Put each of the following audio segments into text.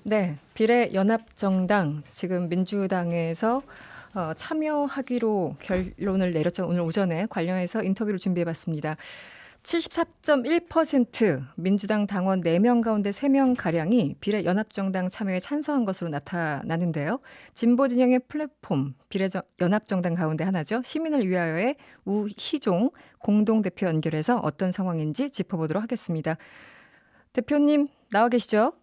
네, 비례연합정당 지금 민주당에서 참여하기로 결론을 내렸죠. 오늘 오전에 관련해서 인터뷰를 준비해봤습니다. 74.1% 민주당 당원 4명 가운데 3명 가량이 비례연합정당 참여에 찬성한 것으로 나타나는데요. 진보 진영의 플랫폼 비례연합정당 가운데 하나죠. 시민을 위하여의 우희종 공동대표 연결해서 어떤 상황인지 짚어보도록 하겠습니다. 대표님 나와 계시죠?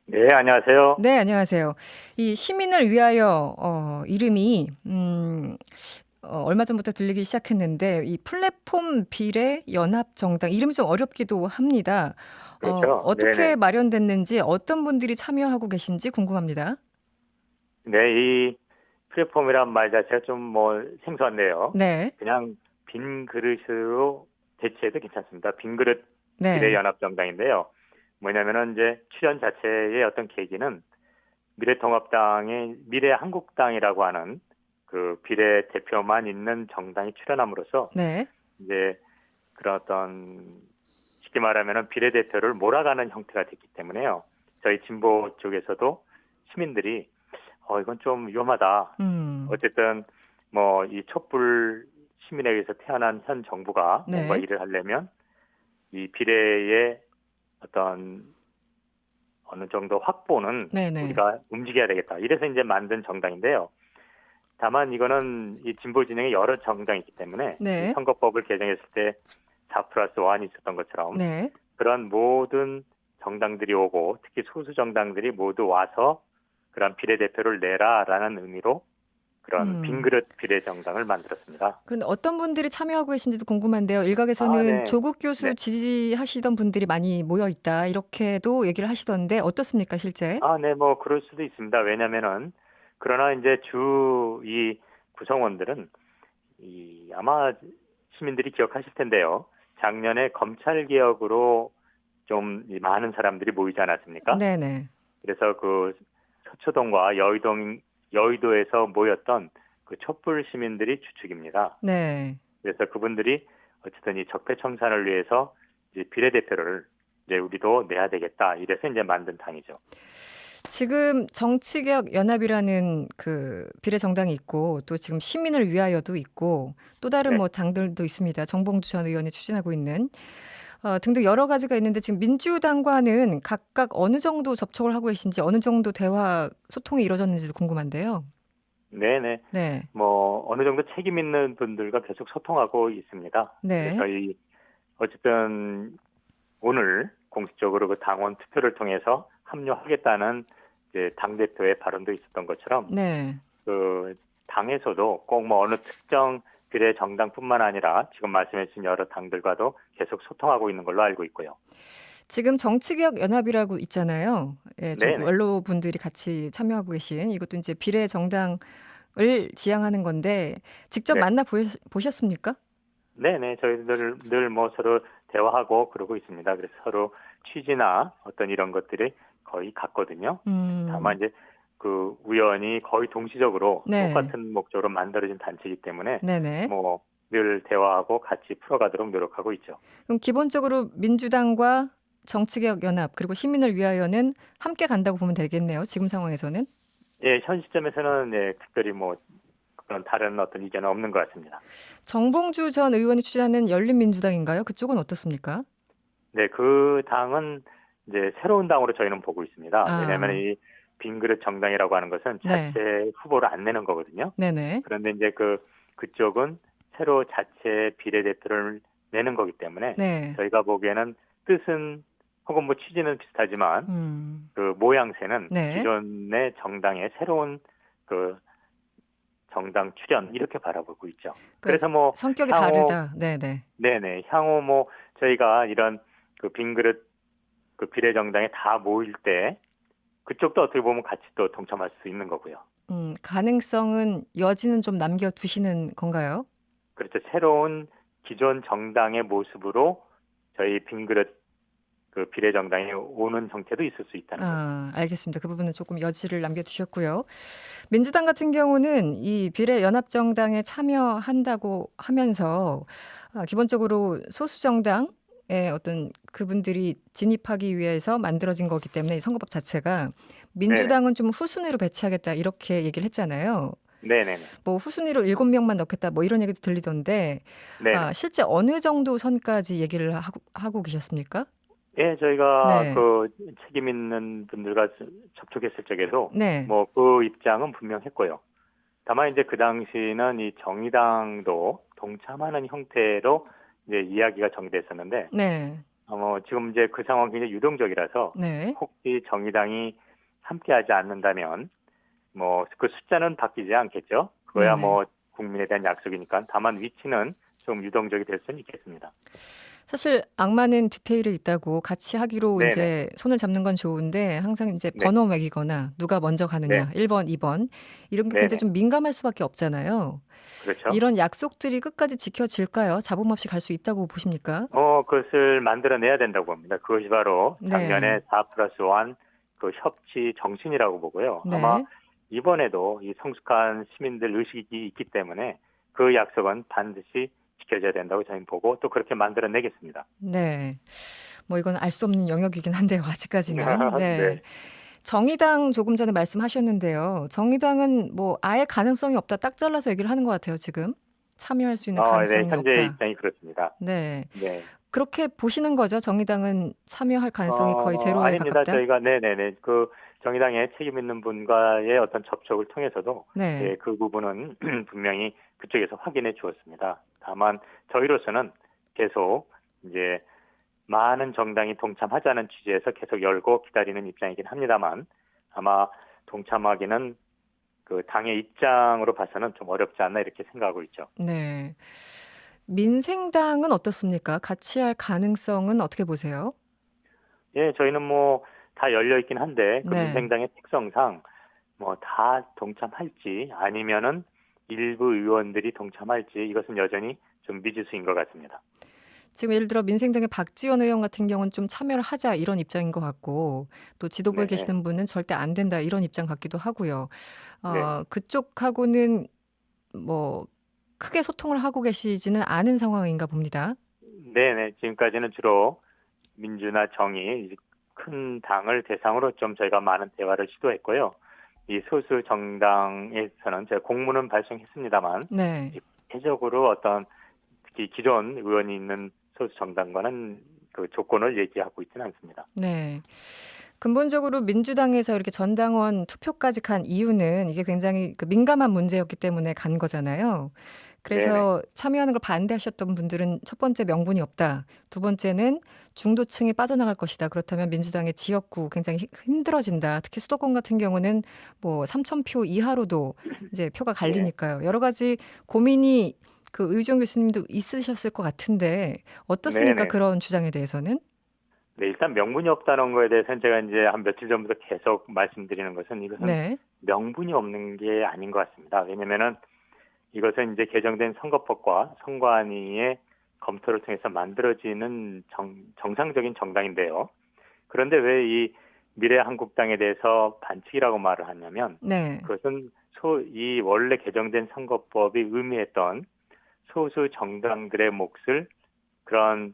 네, 안녕하세요. 네, 안녕하세요. 이 시민을 위하여 이름이 얼마 전부터 들리기 시작했는데 이 플랫폼 비례 연합 정당 이름이 좀 어렵기도 합니다. 그렇죠. 어떻게 네네. 마련됐는지 어떤 분들이 참여하고 계신지 궁금합니다. 네, 이 플랫폼이란 말 자체가 좀 생소한데요. 네, 그냥 빈 그릇으로 대체해도 괜찮습니다. 빈 그릇 네, 비례연합정당인데요. 뭐냐면은 이제 출연 자체의 어떤 계기는 미래통합당의 미래한국당이라고 하는 그 비례 대표만 있는 정당이 출연함으로써 네. 이제 그런 어떤 쉽게 말하면은 비례대표를 몰아가는 형태가 됐기 때문에요. 저희 진보 쪽에서도 시민들이 이건 좀 위험하다. 음, 어쨌든 이 촛불 시민에 의해서 태어난 현 정부가 뭔가 네, 일을 하려면 이 비례의 어떤 어느 정도 확보는 네, 네, 우리가 움직여야 되겠다. 이래서 이제 만든 정당인데요. 다만 이거는 이 진보 진영의 여러 정당이 있기 때문에 이 네, 선거법을 개정했을 때 4+1이 있었던 것처럼 네. 그런 모든 정당들이 오고 특히 소수 정당들이 모두 와서 그런 비례대표를 내라라는 의미로 그런 음. 빈그릇 비례정당을 만들었습니다. 그런데 어떤 분들이 참여하고 계신지도 궁금한데요. 아, 일각에서는 네. 조국 네. 교수 지지하시던 분들이 많이 모여 있다. 이렇게도 얘기를 하시던데 어떻습니까, 실제? 아, 네, 그럴 수도 있습니다. 왜냐면은 그러나 이제 주 이 구성원들은 아마 시민들이 기억하실 텐데요. 작년에 검찰 개혁으로 좀 많은 사람들이 모이지 않았습니까? 네네. 그래서 그 서초동과 여의도에서 모였던 그 촛불 시민들이 주축입니다. 네. 그래서 그분들이 어쨌든 이 적폐청산을 위해서 이제 비례대표를 이제 우리도 내야 되겠다. 이래서 이제 만든 당이죠. 지금 정치개혁 연합이라는 그 비례정당이 있고 또 지금 시민을 위하여도 있고 또 다른 네. 뭐 당들도 있습니다. 정봉주 전 의원이 추진하고 있는 등등 여러 가지가 있는데 지금 민주당과는 각각 어느 정도 접촉을 하고 계신지 어느 정도 대화 소통이 이루어졌는지도 궁금한데요. 네네. 네. 어느 정도 책임 있는 분들과 계속 소통하고 있습니다. 네. 그래서 어쨌든 오늘 공식적으로 그 당원 투표를 통해서 합류하겠다는 이제 당대표의 발언도 있었던 것처럼 네. 그 당에서도 꼭 어느 특정 비례 정당뿐만 아니라 지금 말씀해 주신 여러 당들과도 계속 소통하고 있는 걸로 알고 있고요. 지금 정치개혁 연합이라고 있잖아요. 예, 좀 네네. 원로분들이 같이 참여하고 계신 이것도 이제 비례 정당을 지향하는 건데 직접 네. 만나 보셨습니까? 네네. 저희들 늘 서로 대화하고 그러고 있습니다. 그래서 서로 취지나 어떤 이런 것들이 거의 같거든요. 다만 이제 그 우연히 거의 동시적으로 네. 똑같은 목적으로 만들어진 단체이기 때문에 네네. 늘 대화하고 같이 풀어가도록 노력하고 있죠. 그럼 기본적으로 민주당과 정치개혁 연합 그리고 시민을 위하여는 함께 간다고 보면 되겠네요. 지금 상황에서는. 예, 현 시점에서는 특별히 그런 다른 어떤 이견은 없는 것 같습니다. 정봉주 전 의원이 추진하는 열린민주당인가요? 그쪽은 어떻습니까? 네, 그 당은 이제 새로운 당으로 저희는 보고 있습니다. 왜냐하면 아, 이 빈그릇 정당이라고 하는 것은 네. 자체 후보를 안 내는 거거든요. 네네. 그런데 이제 그쪽은 새로 자체 비례대표를 내는 거기 때문에 네. 저희가 보기에는 뜻은 혹은 취지는 비슷하지만 그 모양새는 네. 기존의 정당의 새로운 그 정당 출현 이렇게 바라보고 있죠. 그러니까 그래서 성격이 향후 다르다. 네네. 네네 향후 저희가 이런 그 빈그릇 그 비례정당에 다 모일 때 그쪽도 어떻게 보면 같이 또 동참할 수 있는 거고요. 가능성은 여지는 좀 남겨두시는 건가요? 그렇죠. 새로운 기존 정당의 모습으로 저희 빈그릇 그 비례정당에 오는 형태도 있을 수 있다는 거죠. 아, 알겠습니다. 그 부분은 조금 여지를 남겨두셨고요. 민주당 같은 경우는 이 비례연합정당에 참여한다고 하면서 기본적으로 소수정당에 어떤 그분들이 진입하기 위해서 만들어진 거기 때문에 이 선거법 자체가 네네. 민주당은 좀 후순위로 배치하겠다 이렇게 얘기를 했잖아요. 네네네. 뭐 후순위로 7명만 넣겠다 뭐 이런 얘기도 들리던데 네네. 실제 어느 정도 선까지 얘기를 하고 계셨습니까? 예, 저희가 네. 그 책임 있는 분들과 접촉했을 적에도 네. 뭐 그 입장은 분명했고요. 다만 이제 그 당시는 이 정의당도 동참하는 형태로 이제 이야기가 정됐었는데, 네. 지금 이제 그 상황이 굉장히 유동적이라서 네. 혹시 정의당이 함께하지 않는다면 뭐 그 숫자는 바뀌지 않겠죠. 그거야 네네. 뭐 국민에 대한 약속이니까. 다만 위치는 좀 유동적이 될 수는 있겠습니다. 사실 악마는 디테일에 있다고 같이 하기로 네네. 이제 손을 잡는 건 좋은데 항상 이제 네. 번호 매기거나 누가 먼저 네. 가느냐 1번, 2번 이런 게 굉장히 네네. 좀 민감할 수밖에 없잖아요. 그렇죠. 이런 약속들이 끝까지 지켜질까요? 잡음 없이 갈 수 있다고 보십니까? 그것을 만들어내야 된다고 봅니다. 그것이 바로 네. 작년에 4+1 그 협치 정신이라고 보고요. 아마 네. 이번에도 이 성숙한 시민들 의식이 있기 때문에 그 약속은 반드시 지켜져야 된다고 저희는 보고 또 그렇게 만들어내겠습니다. 네. 뭐 이건 알 수 없는 영역이긴 한데요. 아직까지는. 네. 네. 정의당 조금 전에 말씀하셨는데요. 정의당은 뭐 아예 가능성이 없다. 딱 잘라서 얘기를 하는 것 같아요, 지금. 참여할 수 있는 네, 가능성이 현재 없다. 입장이 그렇습니다. 네. 네. 그렇게 보시는 거죠? 정의당은 참여할 가능성이 거의 제로에 아닙니다. 가깝다? 저희가 네네네. 그 정의당의 책임 있는 분과의 어떤 접촉을 통해서도 네. 예, 그 부분은 분명히 그쪽에서 확인해 주었습니다. 다만 저희로서는 계속 이제 많은 정당이 동참하자는 취지에서 계속 열고 기다리는 입장이긴 합니다만 아마 동참하기는 그 당의 입장으로 봐서는 좀 어렵지 않나 이렇게 생각하고 있죠. 네. 민생당은 어떻습니까? 같이 할 가능성은 어떻게 보세요? 예, 저희는 뭐 다 열려 있긴 한데 그 네. 민생당의 특성상 뭐 다 동참할지 아니면은 일부 의원들이 동참할지 이것은 여전히 좀 미지수인 것 같습니다. 지금 예를 들어 민생당의 박지원 의원 같은 경우는 좀 참여를 하자 이런 입장인 것 같고 또 지도부에 네, 계시는 분은 절대 안 된다 이런 입장 같기도 하고요. 네, 그쪽하고는 뭐 크게 소통을 하고 계시지는 않은 상황인가 봅니다. 네, 네. 지금까지는 주로 민주나 정의 이제 큰 당을 대상으로 좀 저희가 많은 대화를 시도했고요. 이 소수 정당에서는 제가 공문은 발송했습니다만 네. 구체적으로 어떤 특히 기존 의원이 있는 소수 정당과는 그 조건을 얘기하고 있지는 않습니다. 네. 근본적으로 민주당에서 이렇게 전당원 투표까지 간 이유는 이게 굉장히 그 민감한 문제였기 때문에 간 거잖아요. 네네. 그래서 참여하는 걸 반대하셨던 분들은 첫 번째 명분이 없다. 두 번째는 중도층이 빠져나갈 것이다. 그렇다면 민주당의 지역구 굉장히 힘들어진다. 특히 수도권 같은 경우는 뭐 3천 표 이하로도 이제 표가 네. 갈리니까요. 여러 가지 고민이 그 의정 교수님도 있으셨을 것 같은데 어떻습니까? 네네. 그런 주장에 대해서는? 네, 일단 명분이 없다는 거에 대해서는 제가 이제 한 며칠 전부터 계속 말씀드리는 것은 이것은 네. 명분이 없는 게 아닌 것 같습니다. 왜냐면은 이것은 이제 개정된 선거법과 선관위의 검토를 통해서 만들어지는 정상적인 정당인데요. 그런데 왜 이 미래한국당에 대해서 반칙이라고 말을 하냐면 네. 그것은 이 원래 개정된 선거법이 의미했던 소수 정당들의 몫을 그런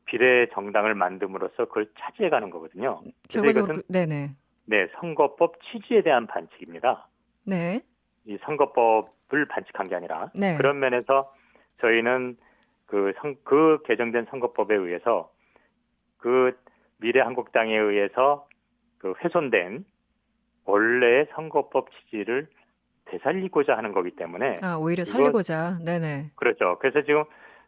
비례 정당을 만듦으로써 그걸 차지해가는 거거든요. 그래서 결과적으로 이것은 네네. 네, 선거법 취지에 대한 반칙입니다. 네. 이 선거법을 반칙한 게 아니라 네. 그런 면에서 저희는 그 개정된 선거법에 의해서 그 미래한국당에 의해서 그 훼손된 원래의 선거법 취지를 되살리고자 하는 거기 때문에 오히려 이거 살리고자. 네네. 그렇죠. 그래서 지금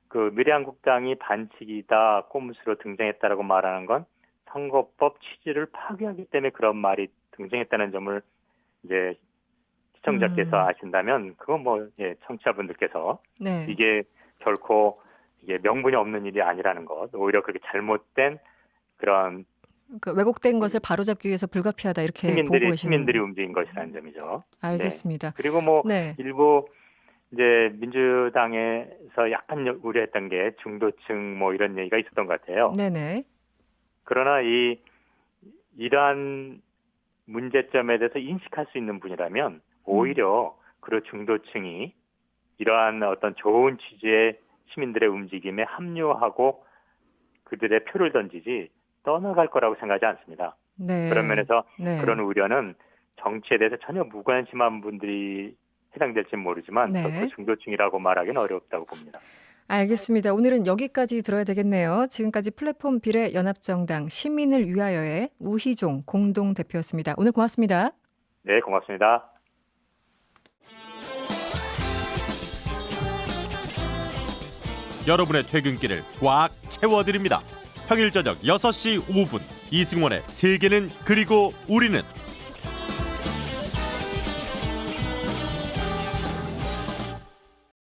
그 미래한국당이 반칙이다, 꼼수로 등장했다라고 말하는 건 선거법 취지를 파괴하기 때문에 그런 말이 등장했다는 점을 이제 시청자께서 음. 아신다면 그건 뭐 예, 청취자분들께서 네. 이게 결코 이게 명분이 없는 일이 아니라는 것, 오히려 그렇게 잘못된 그런 그 왜곡된 것을 바로잡기 위해서 불가피하다 이렇게 보고 시민들이 계시는 움직인 것이라는 점이죠. 네. 알겠습니다. 그리고 뭐 네. 일부 이제 민주당에서 약간 우려했던 게 중도층 뭐 이런 얘기가 있었던 것 같아요. 네네. 그러나 이러한 문제점에 대해서 인식할 수 있는 분이라면 음. 오히려 그 중도층이 이러한 어떤 좋은 취지의 시민들의 움직임에 합류하고 그들의 표를 던지지 떠나갈 거라고 생각하지 않습니다. 네. 그런 면에서 네. 그런 우려는 정치에 대해서 전혀 무관심한 분들이 해당될지는 모르지만 네. 결코 중도층이라고 말하기는 어렵다고 봅니다. 알겠습니다. 오늘은 여기까지 들어야 되겠네요. 지금까지 플랫폼 비례연합정당 시민을 위하여의 우희종 공동대표였습니다. 오늘 고맙습니다. 네, 고맙습니다. 여러분의 퇴근길을 꽉 채워드립니다. 평일 저녁 6시 5분 이승원의 세계는 그리고 우리는